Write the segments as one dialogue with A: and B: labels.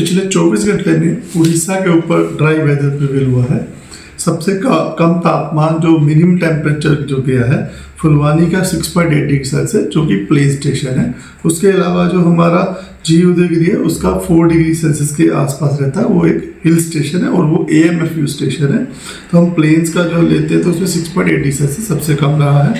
A: पिछले 24 घंटे में उड़ीसा के ऊपर ड्राई वेदर प्रिवेल हुआ है। सबसे कम तापमान जो मिनिमम टेम्परेचर जो गया है फुलवानी का 6.8 डिग्री सेल्सियस जो कि प्लेन स्टेशन है। उसके अलावा जो हमारा जी उदयगिरी है उसका 4 डिग्री सेल्सियस के आसपास रहता है, वो एक हिल स्टेशन है और वो AMFU स्टेशन है। तो हम प्लेन्स का जो लेते हैं तो उसमें 6.8 डिग्री सेल्सियस सबसे कम रहा है।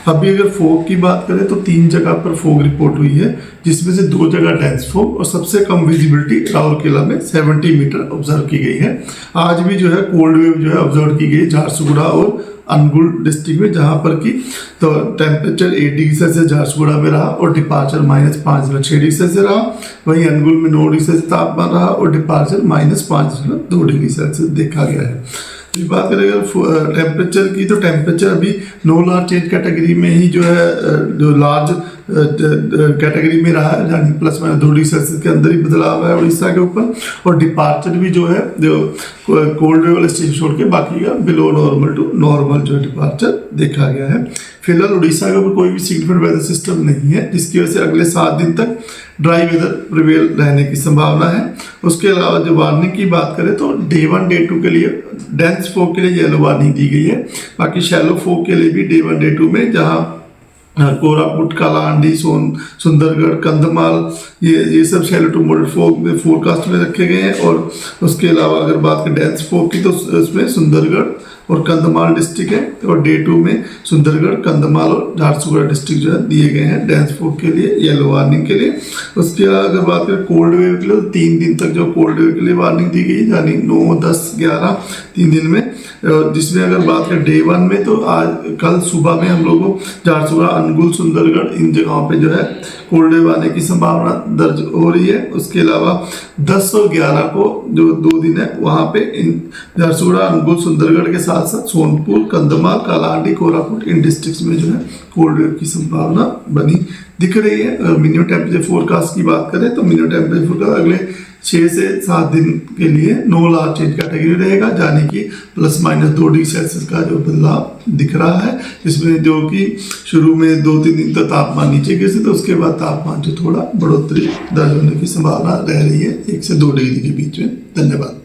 A: अभी अगर फोग की बात करें तो 3 जगह पर फोग रिपोर्ट हुई है, जिसमें से 2 जगह डेंस फोग और सबसे कम विजिबिलिटी राउरकेला में 70 मीटर ऑब्जर्व की गई है। आज भी जो है कोल्ड वेव जो है ऑब्जर्व की गई झारसुगुड़ा और अनुगुल डिस्ट्रिक्ट में, जहां पर की तो टेम्परेचर 8 डिग्री सेल्सियस झारसुगुड़ा में रहा और डिपार्चर -5.6 डिग्री सेल्सियस रहा। वहीं अनुगुल में 9 डिग्री सेल्सियस तापमान रहा और डिपार्चर -5.2 डिग्री सेल्सियस देखा गया है। तो बात करें अगर टेम्परेचर की, तो टेम्परेचर अभी नो लार्ज चेंज कैटेगरी में ही जो है जो लार्ज कैटेगरी में रहा है, यानी +-2 डिग्री सेल्सियस के अंदर ही बदलाव है उड़ीसा के ऊपर। और डिपार्चर भी जो है जो कोल्ड वेव वाले स्टेशन छोड़ के बाकी का बिलो नॉर्मल टू नॉर्मल जो डिपार्चर देखा गया है। फिलहाल उड़ीसा के ऊपर कोई भी सिग्निफिकेंट वेदर सिस्टम नहीं है, जिसकी वजह से अगले 7 दिन तक ड्राई वेदर प्रिवेल रहने की संभावना है। उसके अलावा जो वार्निंग की बात करें तो डे 1 डे 2 के लिए डेंस फोग के लिए येलो वार्निंग दी गई है। बाकी शैलो फोग के लिए भी डे 1 डे 2 में जहां कोरापुट, कालाहांडी, सुंदरगढ़, कंधमाल ये सब शैलो टू मॉडरेट फोग में फोरकास्ट में रखे गए हैं। और उसके अलावा अगर बात करें डेंस फोग की तो उसमें सुंदरगढ़ और कंधमाल डिस्ट्रिक्ट है और डे 2 में सुंदरगढ़, कंधमाल और झारसुगुड़ा डिस्ट्रिक्ट जो है दिए गए हैं डेंस फोग के लिए येलो वार्निंग के लिए। उसके अलावा अगर बात करें कोल्ड वेव के लिए तो 3 दिन तक जो कोल्ड वेव के लिए वार्निंग दी गई, यानी 9, 10, 11 3 दिन में। जिसमें अगर बात करें डे 1 में तो आज कल सुबह में हम लोगों को झारसुगुड़ा, अनुगुल, सुंदरगढ़ इन जगहों पे जो है कोल्ड वेव आने की संभावना दर्ज हो रही है। उसके अलावा 10 और 11 को जो 2 दिन है वहाँ पे इन झारसुगुड़ा, अनुगुल, सुंदरगढ़ के साथ साथ सोनपुर, कंधमाल, कालाहांडी, कोरापुट इन डिस्ट्रिक्ट्स में जो है कोल्ड वेव की संभावना बनी दिख रही है। अगर मिनिमम टेम्परेचर फोरकास्ट की बात करें तो मिनिमम टेम्परेचर फोरकास्ट अगले 6 से 7 दिन के लिए नो लार्ज चेंज कैटेगरी रहेगा, यानी कि +-2 डिग्री सेल्सियस का जो बदलाव दिख रहा है, जिसमें जो कि शुरू में 2-3 दिन तक तापमान नीचे गिर से तो उसके बाद तापमान जो थोड़ा बढ़ोतरी दर्ज होने की संभावना रह रही है 1 से 2 डिग्री के बीच में। धन्यवाद।